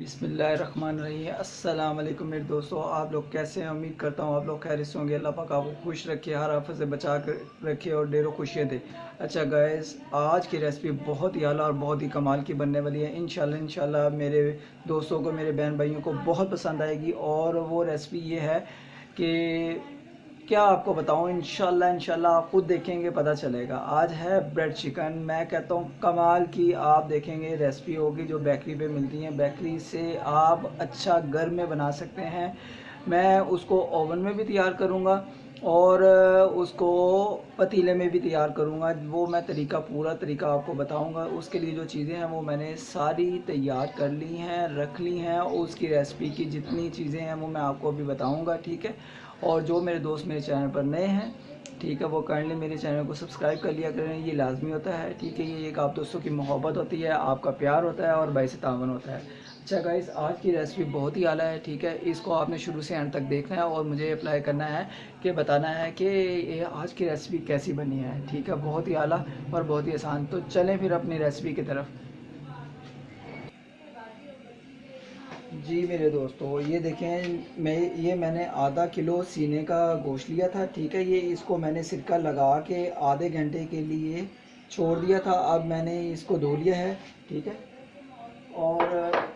बिस्मिल्लाहिर्रहमानिर्रहीम। अस्सलाम वालेकुम मेरे दोस्तों, आप लोग कैसे हैं? उम्मीद करता हूँ आप लोग खैरियत से होंगे। अल्लाह पाक आपको खुश रखे, हर आफत से बचा कर रखे और ढेरों खुशियाँ दे। अच्छा गाइस, आज की रेसिपी बहुत ही आला और बहुत ही कमाल की बनने वाली है। इंशाल्लाह मेरे दोस्तों को, मेरे बहन भाइयों को बहुत पसंद आएगी। और वो रेसिपी ये है कि क्या आपको बताऊं, इंशाल्लाह आप खुद देखेंगे पता चलेगा। आज है ब्रेड चिकन। मैं कहता हूं कमाल की आप देखेंगे रेसिपी होगी जो बेकरी पे मिलती है। बेकरी से आप अच्छा घर में बना सकते हैं। मैं उसको ओवन में भी तैयार करूंगा और उसको पतीले में भी तैयार करूंगा। वो मैं पूरा तरीका आपको बताऊंगा। उसके लिए जो चीज़ें हैं वो मैंने सारी तैयार कर ली हैं, रख ली हैं। उसकी रेसिपी की जितनी चीज़ें हैं वो मैं आपको अभी बताऊंगा, ठीक है। और जो मेरे दोस्त मेरे चैनल पर नए हैं, ठीक है, वो काइंडली मेरे चैनल को सब्सक्राइब कर लिया करें। ये लाजमी होता है, ठीक है। ये एक आप दोस्तों की मोहब्बत होती है, आपका प्यार होता है और बाइस तावन होता है। अच्छा गाइस, आज की रेसिपी बहुत ही आला है, ठीक है। इसको आपने शुरू से एंड तक देखना है और मुझे अप्लाई करना है कि बताना है कि ये आज की रेसिपी कैसी बनी है, ठीक है। बहुत ही आला और बहुत ही आसान। तो चलें फिर अपनी रेसिपी की तरफ। जी मेरे दोस्तों, ये देखें, मैंने आधा किलो सीने का गोश्त लिया था, ठीक है। ये इसको मैंने सिरका लगा के आधे घंटे के लिए छोड़ दिया था। अब मैंने इसको धो लिया है, ठीक है। और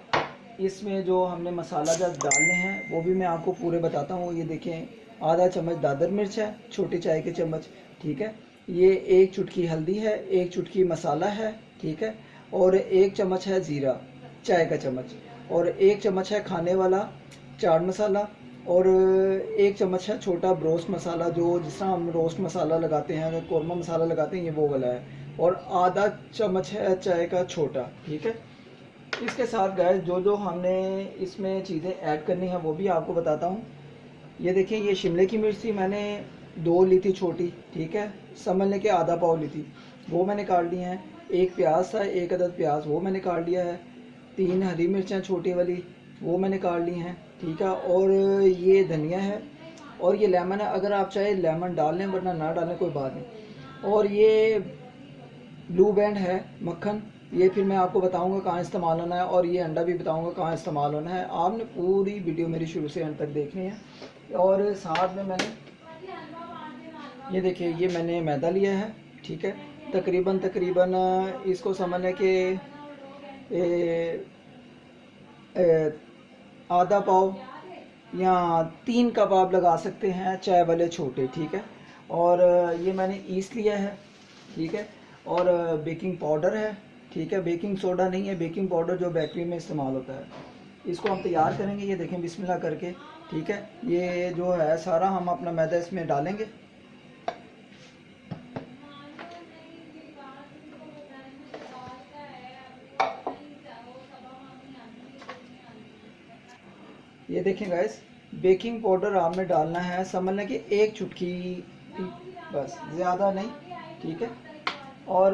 इसमें जो हमने मसाला जब डालने हैं वो भी मैं आपको पूरे बताता हूँ। ये देखें, आधा चम्मच दादर मिर्च है, छोटे चाय के चम्मच, ठीक है। ये एक चुटकी हल्दी है, एक चुटकी मसाला है, ठीक है। और एक चम्मच है ज़ीरा, चाय का चम्मच। और एक चम्मच है खाने वाला चाट मसाला। और एक चम्मच है छोटा ब्रोस्ट मसाला, जो जिस तरह हम रोस्ट मसाला लगाते हैं, कौरमा मसाला लगाते हैं, ये वो वाला है। और आधा चम्मच है चाय का छोटा, ठीक है। इसके साथ गैस जो जो हमने इसमें चीज़ें ऐड करनी है वो भी आपको बताता हूँ। ये देखिए, ये शिमले की मिर्च थी, मैंने 2 ली थी छोटी, ठीक है। समझ के आधा पाव ली थी, वो मैंने काट ली हैं। एक प्याज था, 1 अदद प्याज, वो मैंने काट लिया है। 3 हरी मिर्चें छोटी वाली, वो मैंने काट ली हैं, ठीक है। और ये धनिया है और ये लेमन है। अगर आप चाहे लेमन डाल लें, वरना ना डालें, कोई बात नहीं। और ये ब्लू बैंड है मक्खन, ये फिर मैं आपको बताऊंगा कहाँ इस्तेमाल होना है। और ये अंडा भी बताऊंगा कहाँ इस्तेमाल होना है। आपने पूरी वीडियो मेरी शुरू से अंत तक देखनी है। और साथ में मैंने ये देखिए, ये मैंने मैदा लिया है, ठीक है। तकरीबन तकरीबन इसको समझने के आधा पाव या 3 कप आप लगा सकते हैं, चाय वाले छोटे, ठीक है। और ये मैंने ईस्ट लिया है, ठीक है। और बेकिंग पाउडर है, ठीक है। बेकिंग सोडा नहीं है, बेकिंग पाउडर जो बेकरी में इस्तेमाल होता है। इसको हम तैयार करेंगे, ये देखें, बिस्मिल्लाह करके, ठीक है। ये जो है सारा हम अपना मैदा इसमें डालेंगे। ये देखें गाइस, बेकिंग पाउडर आपने डालना है, समझ लें कि 1 चुटकी, बस, ज़्यादा नहीं, ठीक है। और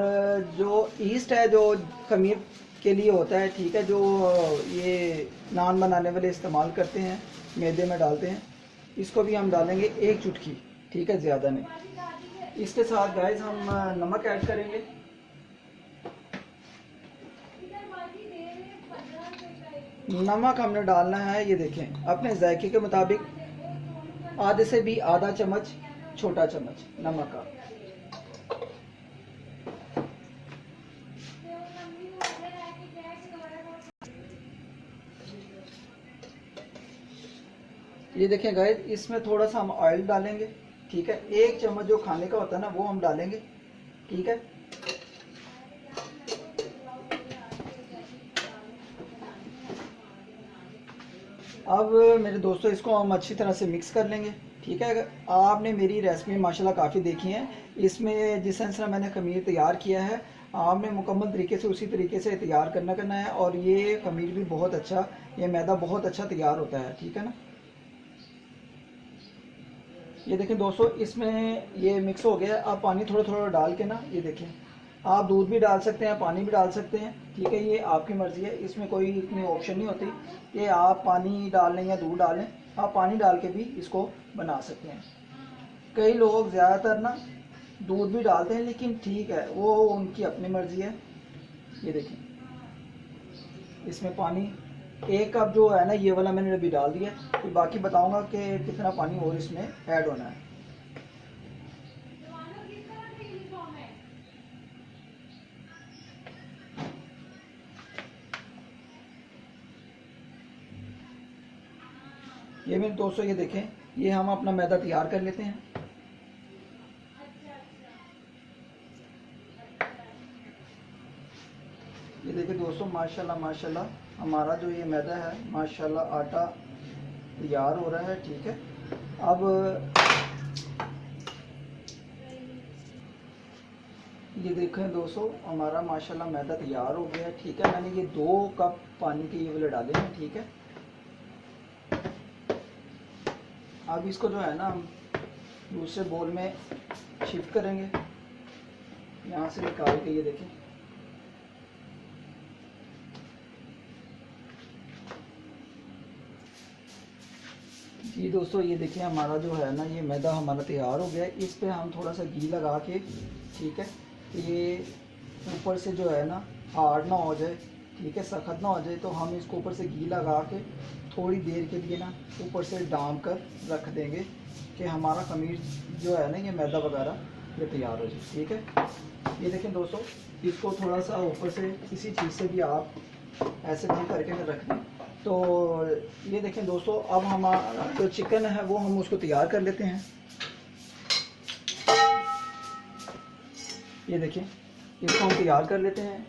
जो ईस्ट है, जो खमीर के लिए होता है, ठीक है, जो ये नान बनाने वाले इस्तेमाल करते हैं, मैदे में डालते हैं, इसको भी हम डालेंगे 1 चुटकी, ठीक है, ज़्यादा नहीं। इसके साथ गाइस हम नमक ऐड करेंगे। नमक हमने डालना है, ये देखें, अपने जायके के मुताबिक आधे से भी आधा चम्मच, छोटा चम्मच नमक का। ये देखें गाइस, इसमें थोड़ा सा हम ऑयल डालेंगे, ठीक है। 1 चम्मच जो खाने का होता है ना, वो हम डालेंगे, ठीक है। अब मेरे दोस्तों, इसको हम अच्छी तरह से मिक्स कर लेंगे, ठीक है। आपने मेरी रेसिपी माशाल्लाह काफ़ी देखी है। इसमें जिस तरह मैंने खमीर तैयार किया है, आपने मुकम्मल तरीके से उसी तरीके से तैयार करना है। और ये खमीर भी बहुत अच्छा, ये मैदा बहुत अच्छा तैयार होता है, ठीक है ना। ये देखें दोस्तों, इसमें ये मिक्स हो गया है। आप पानी थोड़ा थोड़ा डाल के ना, ये देखें, आप दूध भी डाल सकते हैं, पानी भी डाल सकते हैं, ठीक है। ये आपकी मर्ज़ी है, इसमें कोई इतनी ऑप्शन नहीं होती कि आप पानी डाल लें या दूध डालें। आप पानी डाल के भी इसको बना सकते हैं। कई लोग ज़्यादातर ना दूध भी डालते हैं, लेकिन ठीक है, वो उनकी अपनी मर्ज़ी है। ये देखें, इसमें पानी 1 कप जो है ना ये वाला मैंने अभी डाल दिया, तो बाकी बताऊंगा कि कितना पानी और इसमें ऐड होना है। ये मेरे दोस्तों ये देखें, ये हम अपना मैदा तैयार कर लेते हैं। ये देखिए दोस्तों, माशाल्लाह माशाल्लाह हमारा जो ये मैदा है माशाल्लाह आटा तैयार हो रहा है। ठीक है, अब ये देखें दोस्तों, हमारा माशाल्लाह मैदा तैयार हो गया है। ठीक है, मैंने ये 2 कप पानी के ये वाले डाले हैं। ठीक है, अब इसको जो है ना हम दूसरे बोल में शिफ्ट करेंगे, यहाँ से निकाल के। ये देखें, जी दोस्तों, ये देखिए हमारा जो है ना ये मैदा हमारा तैयार हो गया है। इस पे हम थोड़ा सा घी लगा के, ठीक है, ये ऊपर से जो है ना हार्ड ना हो जाए, ठीक है, सख्त ना हो जाए, तो हम इसको ऊपर से घी लगा के थोड़ी देर के लिए ना ऊपर से डाम कर रख देंगे कि हमारा खमीर जो है ना ये मैदा वगैरह ये तैयार हो जाए। ठीक है, ये देखें दोस्तों, इसको थोड़ा सा ऊपर से किसी चीज़ से भी आप ऐसे बंद करके रख दें। तो ये देखें दोस्तों, अब हमारा जो चिकन है वो हम उसको तैयार कर लेते हैं। ये देखिए, इसको हम तैयार कर लेते हैं।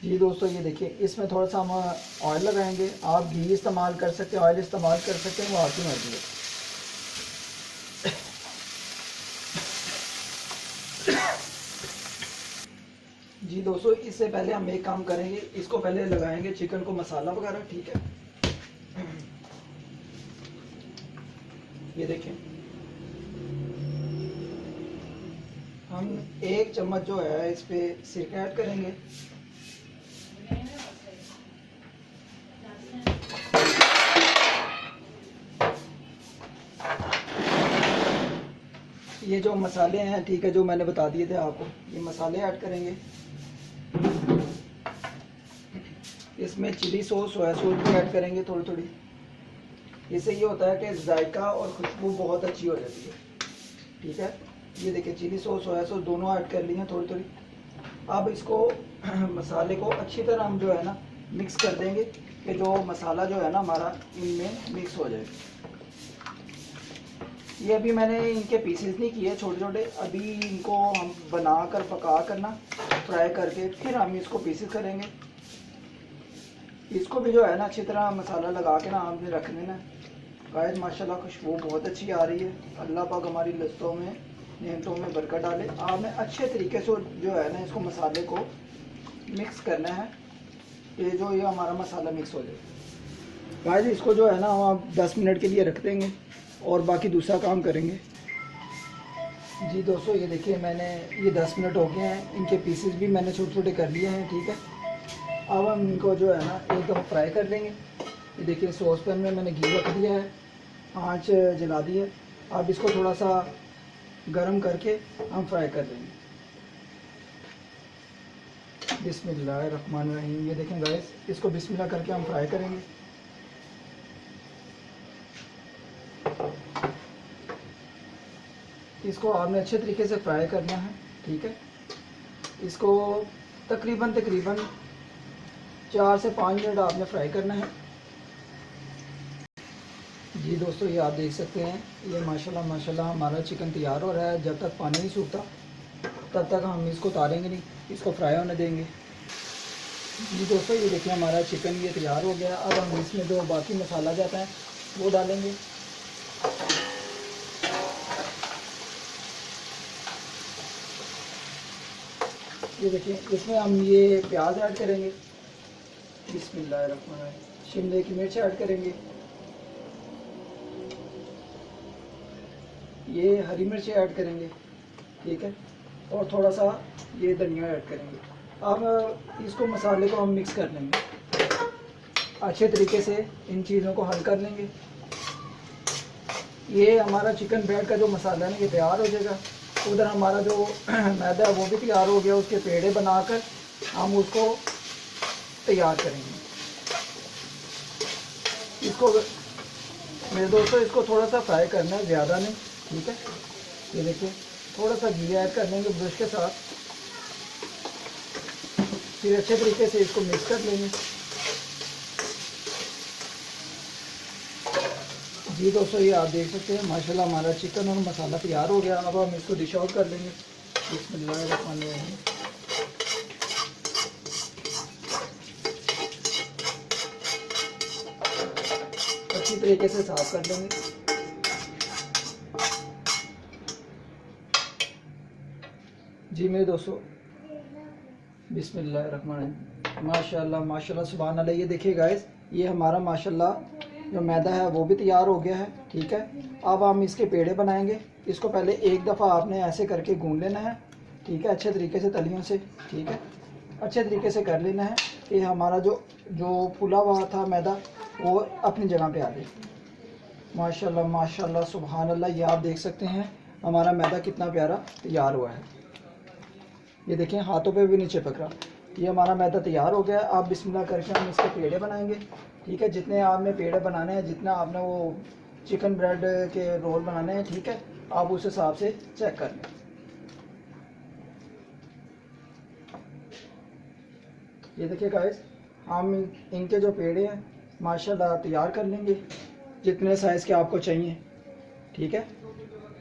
जी दोस्तों, ये देखिए, इसमें थोड़ा सा हम ऑयल लगाएंगे। आप घी इस्तेमाल कर सकते हैं, ऑयल इस्तेमाल कर सकते हैं, वो आपकी मर्जी है। जी दोस्तों, इससे पहले हम एक काम करेंगे, इसको पहले लगाएंगे चिकन को मसाला वगैरह। ठीक है, ये देखें, हम 1 चम्मच जो है इस पे सिरका ऐड करेंगे। ये जो मसाले हैं, ठीक है, जो मैंने बता दिए थे आपको, ये मसाले ऐड करेंगे। इसमें चिली सॉस, सोया सॉस भी ऐड करेंगे थोड़ी थोड़ी। इससे ये होता है कि जायका और खुशबू बहुत अच्छी हो जाती है। ठीक है, ये देखिए, चिली सॉस, सोया सॉस दोनों ऐड कर ली हैं थोड़ी थोड़ी। अब इसको मसाले को अच्छी तरह हम जो है ना मिक्स कर देंगे कि जो मसाला जो है ना हमारा इनमें मिक्स हो जाए। ये अभी मैंने इनके पीसेस नहीं किए छोटे छोटे, अभी इनको हम बना कर पका कर ना फ्राई करके फिर हम इसको पीसेस करेंगे। इसको भी जो है ना अच्छी तरह मसाला लगा के ना हमने रख देना। गाइस माशाल्लाह खुशबू बहुत अच्छी आ रही है। अल्लाह पाक हमारी लज्जतों में, नेमतों में बरकत डाले। आपने अच्छे तरीके से जो है ना इसको मसाले को मिक्स करना है, ये जो ये हमारा मसाला मिक्स हो जाए। गाइस इसको जो है ना हम आप 10 मिनट के लिए रख देंगे और बाकी दूसरा काम करेंगे। जी दोस्तों, ये देखिए, मैंने ये 10 मिनट हो गए हैं, इनके पीसेस भी मैंने छोटे छोटे कर लिए हैं। ठीक है, अब हम इनको जो है ना एकदम फ्राई कर लेंगे। ये देखिए, सॉस पैन में मैंने घी रख दिया है, आंच जला दी है। अब इसको थोड़ा सा गरम करके हम फ्राई कर लेंगे। बिस्मिल्लाहिर्रहमानिर्रहीम। ये देखें गाइस, इसको बिस्मिल्लाह करके हम फ्राई करेंगे। इसको आपने अच्छे तरीके से फ्राई करना है। ठीक है, इसको तकरीबन 4 से 5 मिनट आपने फ्राई करना है। जी दोस्तों, ये आप देख सकते हैं, ये माशाल्लाह माशाल्लाह हमारा चिकन तैयार हो रहा है। जब तक पानी नहीं सूखता तब तक हम इसको उतारेंगे नहीं, इसको फ्राई होने देंगे। जी दोस्तों, ये देखिए हमारा चिकन ये तैयार हो गया। अब हम इसमें जो बाकी मसाला जाता है वो डालेंगे। ये देखिए, इसमें हम ये प्याज ऐड करेंगे, बिस्मिल्लाहिर्रहमानिर्रहीम। शिमले की मिर्च ऐड करेंगे, ये हरी मिर्च ऐड करेंगे। ठीक है, और थोड़ा सा ये धनिया ऐड करेंगे। अब इसको मसाले को हम मिक्स कर लेंगे, अच्छे तरीके से इन चीज़ों को हल कर लेंगे। ये हमारा चिकन ब्रेड का जो मसाला है ना ये तैयार हो जाएगा। उधर हमारा जो मैदा है वो भी तैयार हो गया। उसके पेड़े बनाकर हम उसको तैयार करेंगे। इसको मेरे दोस्तों इसको थोड़ा सा फ्राई करना है, ज़्यादा नहीं, ठीक है। ये देखिए थोड़ा सा घी ऐड कर लेंगे ब्रश के साथ, फिर अच्छे तरीके से इसको मिक्स कर लेंगे। जी दोस्तों ये आप देख सकते हैं माशाल्लाह हमारा चिकन और मसाला तैयार हो गया। अब हम इसको डिश आउट कर लेंगे। बिस्मिल्लाहिर्रहमानिर्रहीम। अच्छी तरीके से साफ कर लेंगे। जी मेरे दोस्तों बिस्मिल्लाहिर्रहमानिर्रहीम। माशाल्लाह माशाल्लाह सुभान अल्लाह। ये देखिए गाइस, ये हमारा माशाल्लाह जो मैदा है वो भी तैयार हो गया है, ठीक है। अब हम इसके पेड़े बनाएंगे। इसको पहले एक दफ़ा आपने ऐसे करके गूंद लेना है, ठीक है, अच्छे तरीके से तलियों से, ठीक है, अच्छे तरीके से कर लेना है कि हमारा जो फुला हुआ था मैदा वो अपनी जगह पे आ जाए। माशाल्लाह माशाल्लाह सुभान अल्लाह। ये आप देख सकते हैं हमारा मैदा कितना प्यारा तैयार हुआ है। ये देखें हाथों पे भी नहीं चिपक रहा। ये हमारा मैदा तैयार हो गया है। आप बिस्मिल्लाह करके हम इसके पेड़े बनाएंगे, ठीक है। जितने आपने पेड़े बनाने हैं, जितना आपने वो चिकन ब्रेड के रोल बनाने हैं, ठीक है, आप उस हिसाब से चेक कर लें। ये देखिए गाइस, हम इनके जो पेड़े हैं माशाल्लाह तैयार कर लेंगे जितने साइज़ के आपको चाहिए, ठीक है।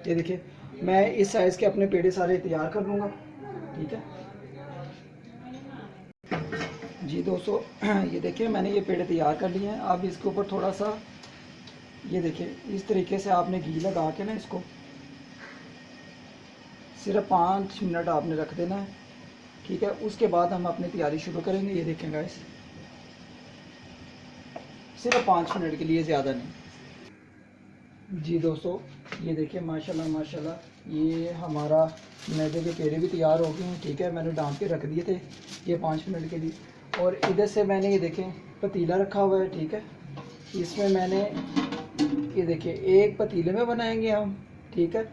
ये देखिए मैं इस साइज़ के अपने पेड़े सारे तैयार कर लूँगा, ठीक है। जी दोस्तों ये देखिए मैंने ये पेड़े तैयार कर लिए हैं। अब इसके ऊपर थोड़ा सा ये देखिए इस तरीके से आपने घी लगा के ना इसको सिर्फ 5 मिनट आपने रख देना है, ठीक है। उसके बाद हम अपनी तैयारी शुरू करेंगे। ये देखें गाइस, सिर्फ 5 मिनट के लिए, ज़्यादा नहीं। जी दोस्तों ये देखिए माशाल्लाह माशाल्लाह ये हमारा मैदे के पेड़े भी तैयार हो गए हैं, ठीक है। मैंने डांप के रख दिए थे ये 5 मिनट के लिए। और इधर से मैंने ये देखें पतीला रखा हुआ है, ठीक है। इसमें मैंने ये देखिए एक पतीले में बनाएंगे हम, ठीक है।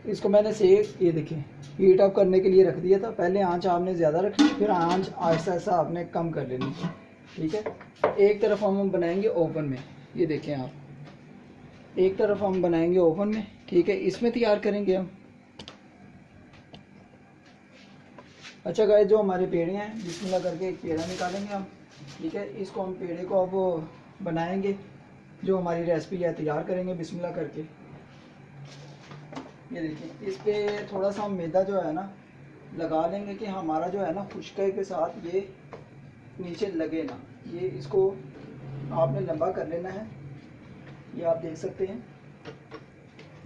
इसको मैंने सेक ये देखिए हीट अप करने के लिए रख दिया था। पहले आंच आपने ज़्यादा रखनी, फिर आंच आहिस्ता आहिस्ता आपने कम कर लेनी, ठीक है। एक तरफ हम बनाएंगे ओवन में, ये देखें आप, एक तरफ हम बनाएंगे ओवन में, ठीक है। इसमें तैयार करेंगे हम। अच्छा गाइस, जो हमारे पेड़े हैं बिस्मिल्लाह करके एक पेड़ा निकालेंगे हम, ठीक है। इसको हम पेड़े को अब बनाएंगे, जो हमारी रेसिपी है तैयार करेंगे बिस्मिल्लाह करके। ये देखिए इस पे थोड़ा सा हम मैदा जो है ना लगा लेंगे कि हमारा जो है ना खुशके के साथ ये नीचे लगे ना। ये इसको आपने लंबा कर लेना है। ये आप देख सकते हैं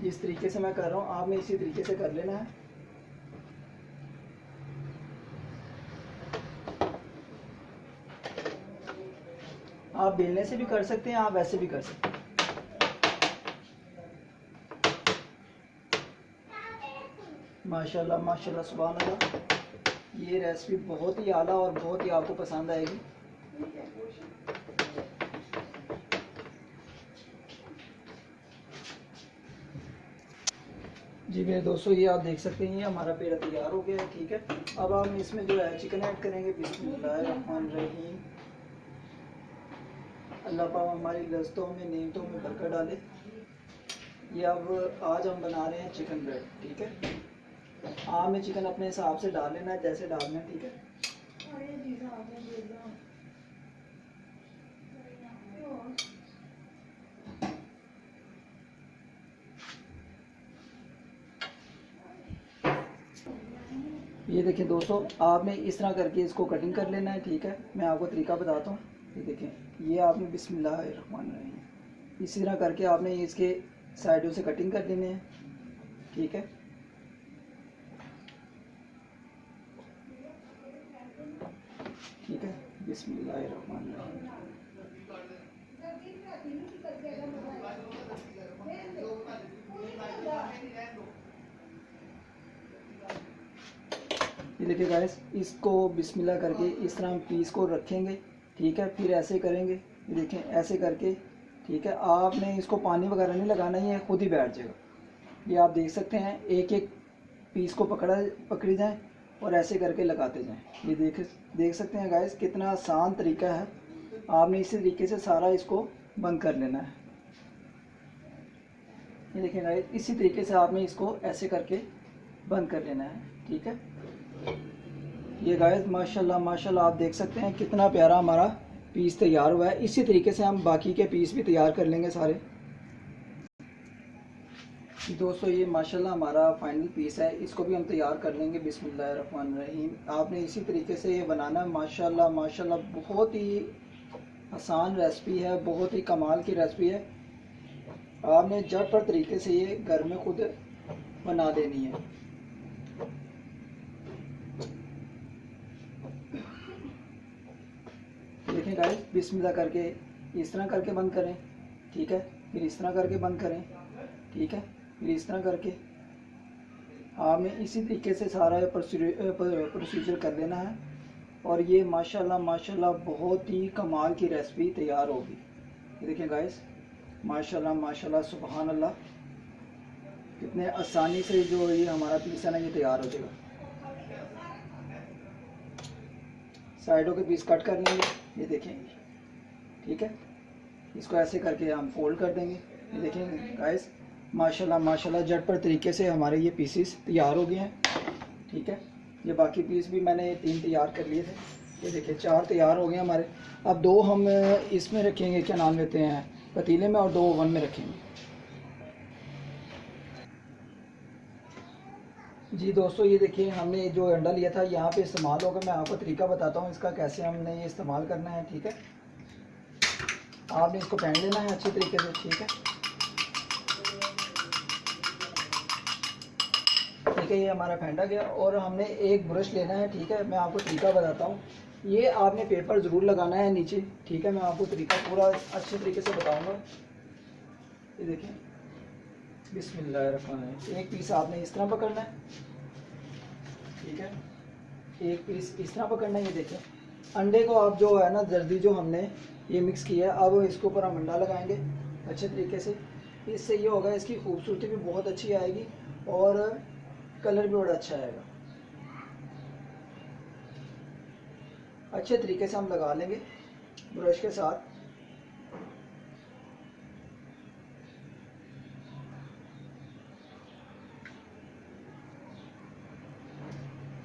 जिस तरीके से मैं कर रहा हूँ आपने इसी तरीके से कर लेना है। आप बेलने से भी कर सकते हैं, आप वैसे भी कर सकते हैं। माशाल्लाह माशाल्लाह सुभान अल्लाह। ये रेसिपी बहुत ही आला और बहुत ही आपको पसंद आएगी। जी मेरे दोस्तों ये आप देख सकते हैं हमारा पेड़ा तैयार हो गया है, ठीक है। अब हम इसमें जो है चिकन ऐड करेंगे। बिस्मिल्लाहिर्रहमानिर्रहीम। अल्लाह पाक हमारी लज़्ज़तों में नेमतों में बरकत डाले। ये अब आज हम बना रहे हैं चिकन ब्रेड, ठीक है। आपने चिकन अपने हिसाब से डाल लेना है, जैसे डालना है, ठीक है। ये देखिए दोस्तों आपने इस तरह करके इसको कटिंग कर लेना है, ठीक है। मैं आपको तरीका बताता हूँ। ये देखें ये आपने बिस्मिल्लाहिर्रहमानिर्रहीम इसी तरह करके आपने इसके साइडों से कटिंग कर लेने हैं, ठीक है। ठीक है बिस्मिल्लाहिर्रहमानिर्रहीम। ये देखिए गाइस, इसको बिस्मिल्लाह करके इस तरह हम पीस को रखेंगे, ठीक है। फिर ऐसे करेंगे, ये देखें ऐसे करके, ठीक है। आपने इसको पानी वगैरह नहीं लगाना, ये खुद ही बैठ जाएगा। ये आप देख सकते हैं एक एक पीस को पकड़ी जाएं और ऐसे करके लगाते जाएं। ये देख सकते हैं गाइस, कितना आसान तरीका है। आपने इसी तरीके से सारा इसको बंद कर लेना है। ये देखिए गाइस, इसी तरीके से आपने इसको ऐसे करके बंद कर लेना है, ठीक है। ये गाइस माशाल्लाह माशाल्लाह आप देख सकते हैं कितना प्यारा हमारा पीस तैयार हुआ है। इसी तरीके से हम बाकी के पीस भी तैयार कर लेंगे सारे। दोस्तों ये माशाल्लाह हमारा फाइनल पीस है, इसको भी हम तैयार कर लेंगे। बिस्मिल्लाहिर्रहमानिर्रहीम। आपने इसी तरीके से ये बनाना है। माशाल्लाह माशाल्लाह बहुत ही आसान रेसिपी है, बहुत ही कमाल की रेसिपी है। आपने झटपट तरीके से ये घर में खुद बना देनी है। देखें गाइस, बिस्मिल्लाह करके इस तरह करके बंद करें, ठीक है। फिर इस तरह करके बंद करें, ठीक है। फिर इस तरह करके आपने इसी तरीके से सारा प्रोसीजर कर लेना है। और ये माशाल्लाह माशाल्लाह बहुत ही कमाल की रेसिपी तैयार होगी। ये देखें गाइस, माशाल्लाह माशाल्लाह सुभान अल्लाह, कितने आसानी से जो ये हमारा पीस है ना ये तैयार हो जाएगा। साइडों के पीस कट कर लेंगे, ये देखें, ठीक है। इसको ऐसे करके हम फोल्ड कर देंगे। ये देखें गाइस, माशाल्लाह माशाल्लाह झटपट तरीके से हमारे ये पीसीस तैयार हो गए हैं, ठीक है। ये बाकी पीस भी मैंने 3 तैयार कर लिए थे। ये देखिए 4 तैयार हो गए हमारे। अब 2 हम इसमें रखेंगे, क्या नाम लेते हैं, पतीले में, और 2 ओवन में रखेंगे। जी दोस्तों ये देखिए, हमने जो अंडा लिया था यहाँ पे इस्तेमाल होगा। मैं आपको तरीका बताता हूँ इसका, कैसे हमने ये इस्तेमाल करना है, ठीक है। आपने इसको फेंट लेना है अच्छी तरीके से, ठीक है। ठीक है, ये हमारा फेंटा गया। और हमने एक ब्रश लेना है, ठीक है। मैं आपको तरीका बताता हूँ। ये आपने पेपर ज़रूर लगाना है नीचे, ठीक है। मैं आपको तरीका पूरा अच्छे तरीके से बताऊँगा। ये देखें, बिस्मिल्लाहिर्रहमानिर्रहीम। एक पीस आपने इस तरह पकड़ना है, ठीक है। एक पीस इस तरह पकड़ना है। ये देखें, अंडे को आप जो है ना जर्दी जो हमने ये मिक्स किया है, अब इसके ऊपर हम अंडा लगाएंगे अच्छे तरीके से। इससे ये होगा, इसकी खूबसूरती भी बहुत अच्छी आएगी और कलर भी बड़ा अच्छा आएगा। अच्छे तरीके से हम लगा लेंगे ब्रश के साथ।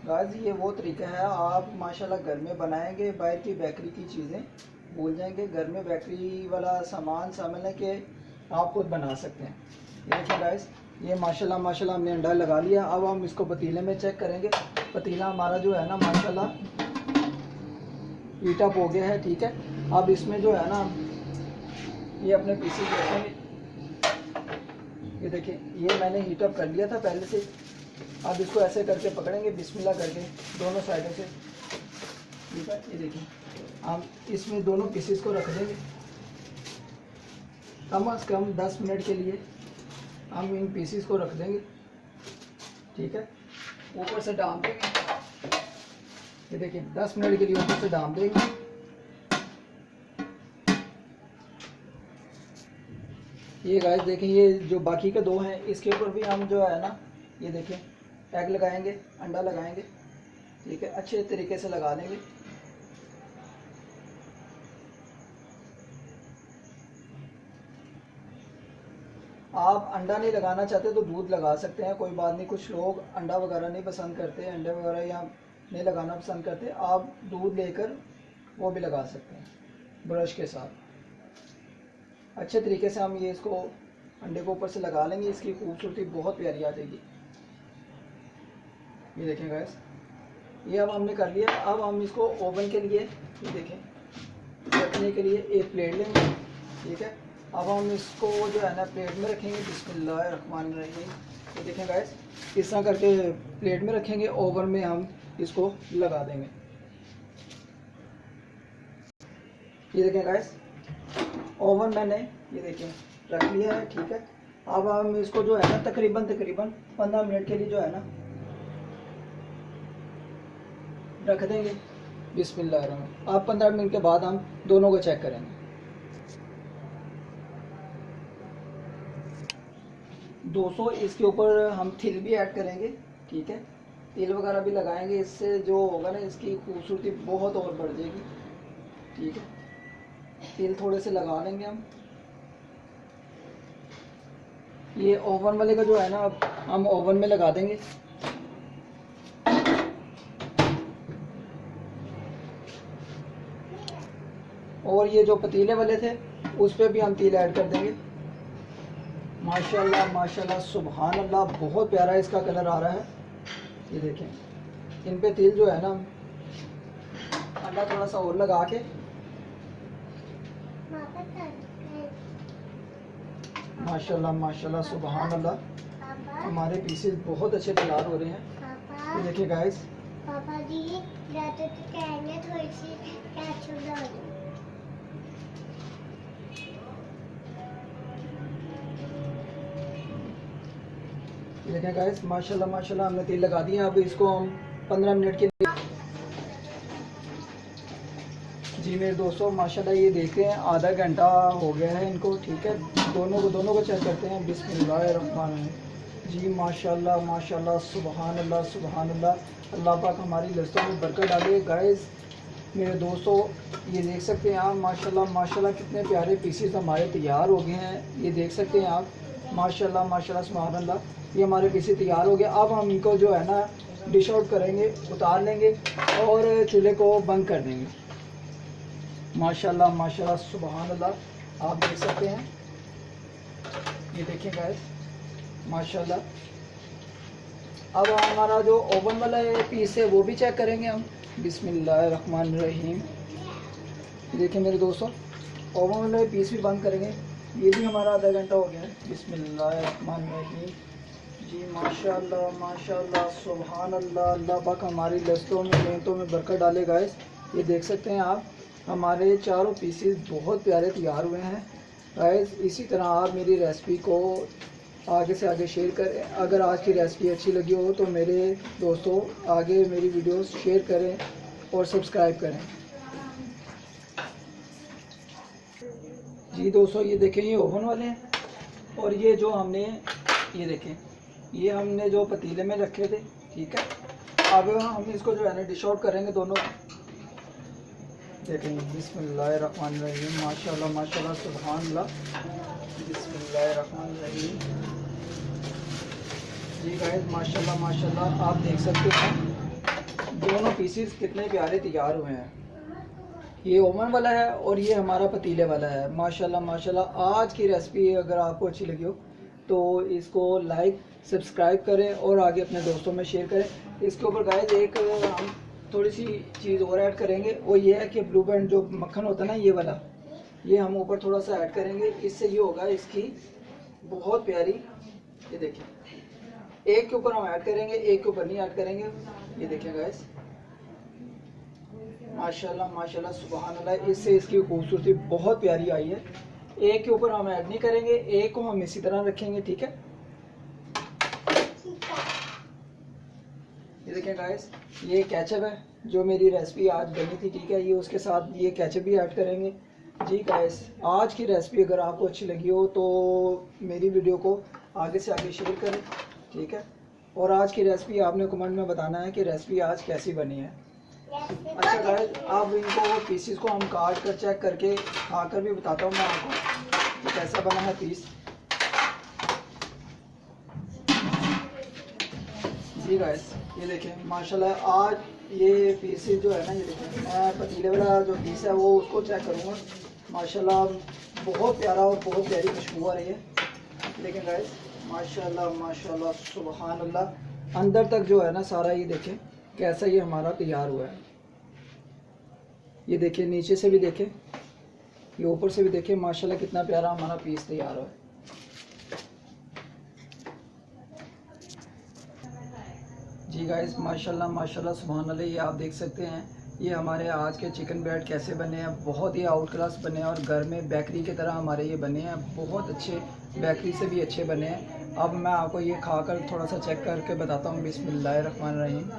गाइस ये वो तरीका है, आप माशाल्लाह घर में बनाएंगे, बाहर की बेकरी की चीज़ें भूल जाएंगे। घर में बेकरी वाला सामान समझ लें कि आप खुद बना सकते हैं। ये देखिए गाइस, ये माशाल्लाह माशाल्लाह हमने अंडा लगा लिया। अब हम इसको पतीले में चेक करेंगे। पतीला हमारा जो है ना माशाल्लाह हीट अप हो गया है, ठीक है। अब इसमें जो है ना ये अपने पीसेस रखेंगे। ये देखिए, ये मैंने हीट अप कर लिया था पहले से। अब इसको ऐसे करके पकड़ेंगे बिस्मिल्लाह करके दोनों साइडों से, ठीक है। ये देखिए, हम इसमें दोनों पीसेस को रख देंगे। कम से कम 10 मिनट के लिए हम इन पीसेस को रख देंगे, ठीक है। ऊपर से डाल देंगे। ये देखिए 10 मिनट के लिए ऊपर से डाल देंगे। ये गाइस देखें, ये जो बाकी के 2 हैं इसके ऊपर भी हम जो है ना ये देखें एग लगाएंगे, अंडा लगाएंगे, ठीक है। अच्छे तरीके से लगा लेंगे। आप अंडा नहीं लगाना चाहते तो दूध लगा सकते हैं, कोई बात नहीं। कुछ लोग अंडा वगैरह नहीं पसंद करते, अंडे वगैरह या नहीं लगाना पसंद करते, आप दूध लेकर वो भी लगा सकते हैं ब्रश के साथ। अच्छे तरीके से हम ये इसको अंडे को ऊपर से लगा लेंगे। इसकी खूबसूरती बहुत प्यारी आ जाएगी। ये देखें गाइस, ये अब हमने कर लिया। अब हम इसको ओवन के लिए, ये देखें, रखने के लिए एक प्लेट लेंगे, ठीक है। अब हम इसको जो है ना प्लेट में रखेंगे। बिस्मिल्लाहिर्रहमानिर्रहीम। ये देखें गाइस, इस तरह करके प्लेट में रखेंगे। ओवन में हम इसको लगा देंगे। ये देखें गाइस, ओवन मैंने ये देखें रख लिया है, ठीक है। अब हम इसको जो है ना तकरीबन 15 मिनट के लिए जो है ना रख देंगे। बिस्मिल्लाहिर्रहमानिर्रहीम। अब 15 मिनट के बाद हम दोनों को चेक करेंगे। दोस्तों इसके ऊपर हम तिल भी ऐड करेंगे, ठीक है। तेल वगैरह भी लगाएंगे, इससे जो होगा ना इसकी खूबसूरती बहुत और बढ़ जाएगी। ठीक है, तेल थोड़े से लगा लेंगे हम। ये ओवन वाले का जो है ना हम ओवन में लगा देंगे। और ये जो पतीले वाले थे उस पर भी हम तेल ऐड कर देंगे। माशाल्लाह माशाल्लाह सुभान अल्लाह, बहुत प्यारा इसका कलर आ रहा है। ये देखें, इन पे तेल जो है ना अंडा थोड़ा सा और लगा के, माशाल्लाह माशाल्लाह सुभान अल्लाह, हमारे पीसेस बहुत अच्छे तैयार हो रहे हैं। ये देखिए गाइस, पापा जी रहते तो कहेंगे थोड़ी सी केचप डाल दो। ये देखें गाइस, माशाल्लाह माशाल्लाह हमने तेल लगा दिया। अब इसको हम 15 मिनट के लिए, जी मेरे दोस्तों माशाल्लाह ये देखते हैं आधा घंटा हो गया है इनको। ठीक है, दोनों को चेक करते हैं। बिस्मिल्लाहिर्रहमानिर्रहीम। जी माशाल्लाह माशाल्लाह सुभान अल्लाह सुभान अल्लाह, अल्लाह पाक हमारी लस्तों में बरकत डाले। गाइस मेरे दोस्तों ये देख सकते हैं आप, माशाल्लाह माशाल्लाह कितने प्यारे पीसेस हमारे तैयार हो गए हैं। ये देख सकते हैं आप, माशाल्लाह माशाल्लाह सुभान अल्लाह, ये हमारे पीसेस तैयार हो गए। अब हम इनको जो है ना डिश आउट करेंगे, उतार लेंगे और चूल्हे को बंद कर देंगे। माशाल्लाह माशाल्लाह सुभान अल्लाह, आप देख सकते हैं। ये देखिए गाइस माशाल्लाह। अब हमारा जो ओवन वाला पीस है वो भी चेक करेंगे हम। बिस्मिल्लाहिर्रहमानिर्रहीम। देखिए मेरे दोस्तों, ओवन वाला पीस भी बंद करेंगे। ये भी हमारा आधा घंटा हो गया है। बिस्मिल्लाहिर्रहमानिर्रहीम। जी माशाल्लाह माशाल्लाह सुभान अल्लाह, अल्लाह पाक हमारी लस्तों में मेहनतों में बरकत डाले। गाइस ये देख सकते हैं आप, हमारे चारों पीसेस बहुत प्यारे तैयार हुए हैं। गाइस इसी तरह आप मेरी रेसिपी को आगे से आगे शेयर करें। अगर आज की रेसिपी अच्छी लगी हो तो मेरे दोस्तों आगे मेरी वीडियोस शेयर करें और सब्सक्राइब करें। जी दोस्तों ये देखें, ये ओवन वाले हैं और ये जो हमने, ये देखें ये हमने जो पतीले में रखे थे। ठीक है, अब हम इसको जो है ना डिश आउट करेंगे दोनों। देखें बिस्मिल्लाहिर्रहमानिर्रहीम, माशाल्लाह माशाल्लाह सुभान अल्लाह। बिस्मिल्लाहिर्रहमानिर्रहीम। जी गाइस माशाल्लाह माशाल्लाह, आप देख सकते हैं दोनों पीसेस कितने प्यारे तैयार हुए हैं। ये ओवन वाला है और ये हमारा पतीले वाला है। माशाल्लाह माशाल्लाह, आज की रेसिपी अगर आपको अच्छी लगी हो तो इसको लाइक सब्सक्राइब करें और आगे अपने दोस्तों में शेयर करें। इसके ऊपर गाइस एक हम थोड़ी सी चीज़ और ऐड करेंगे, वो ये है कि ब्लू बैंड जो मक्खन होता है ना ये वाला, ये हम ऊपर थोड़ा सा ऐड करेंगे। इससे ये होगा इसकी बहुत प्यारी, ये देखिए एक के ऊपर हम ऐड करेंगे, एक के ऊपर नहीं ऐड करेंगे। ये देखिए गाइस माशाल्लाह माशाल्लाह सुभान अल्लाह, इससे इसकी खूबसूरती बहुत प्यारी आई है। एक के ऊपर हम ऐड नहीं करेंगे, एक को हम इसी तरह रखेंगे। ठीक है, ये देखिए गाइस, ये केचप है जो मेरी रेसिपी आज बनी थी। ठीक है, ये उसके साथ ये केचप भी ऐड करेंगे। जी गाइस, आज की रेसिपी अगर आपको अच्छी लगी हो तो मेरी वीडियो को आगे से आगे शेयर करें। ठीक है, और आज की रेसिपी आपने कमेंट में बताना है कि रेसिपी आज कैसी बनी है। अच्छा गाइस, आप इनको पीसेस को हम काट कर चेक करके खाकर भी बताता हूँ मैं आपको कि कैसा बना है पीस। जी गाइस ये देखें माशाल्लाह, आज ये पीसेस जो है ना, ये देखें मैं पतीले वाला जो पीस है वो उसको चेक करूँगा। माशाल्लाह बहुत प्यारा और बहुत प्यारी खुशबू आ रही है। देखें गाइस माशाल्लाह माशाल्लाह सुभान अल्लाह, अंदर तक जो है ना सारा, ये देखें कैसा ये हमारा तैयार हुआ है। ये देखिए नीचे से भी देखें, ये ऊपर से भी देखें, माशाल्लाह कितना प्यारा हमारा पीस तैयार हुआ है। जी गाइस माशाल्लाह माशाल्लाह सुभान अल्लाह, ये आप देख सकते हैं ये हमारे आज के चिकन ब्रेड कैसे बने हैं। बहुत ही आउट क्लास बने हैं और घर में बेकरी की तरह हमारे ये बने हैं, बहुत अच्छे, बेकरी से भी अच्छे बने हैं। अब मैं आपको ये खाकर थोड़ा सा चेक करके बताता हूँ। बिस्मिल्लाहिर्रहमानिर्रहीम।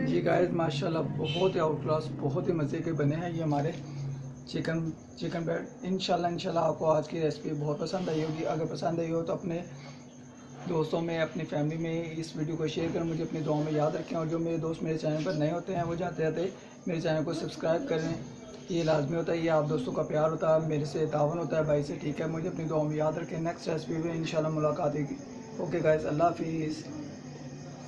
जी गाइस माशाल्लाह बहुत ही आउट क्लास, बहुत ही मज़े के बने हैं ये हमारे चिकन ब्रेड। इंशाल्लाह आपको आज की रेसिपी बहुत पसंद आई होगी। अगर पसंद आई हो तो अपने दोस्तों में, अपनी फैमिली में इस वीडियो को शेयर करें, मुझे अपनी दुआओं में याद रखें। और जो मेरे दोस्त मेरे चैनल पर नए होते हैं वो जाते जाते मेरे चैनल को सब्सक्राइब करें, ये लाजमी होता है। ये आप दोस्तों का प्यार होता है, मेरे से तावन होता है भाई से, ठीक है। मुझे अपनी दुआओं में याद रखें। नेक्स्ट रेसिपी में इंशाल्लाह मुलाकात होगी। ओके गाइस, अल्लाह हाफिज़।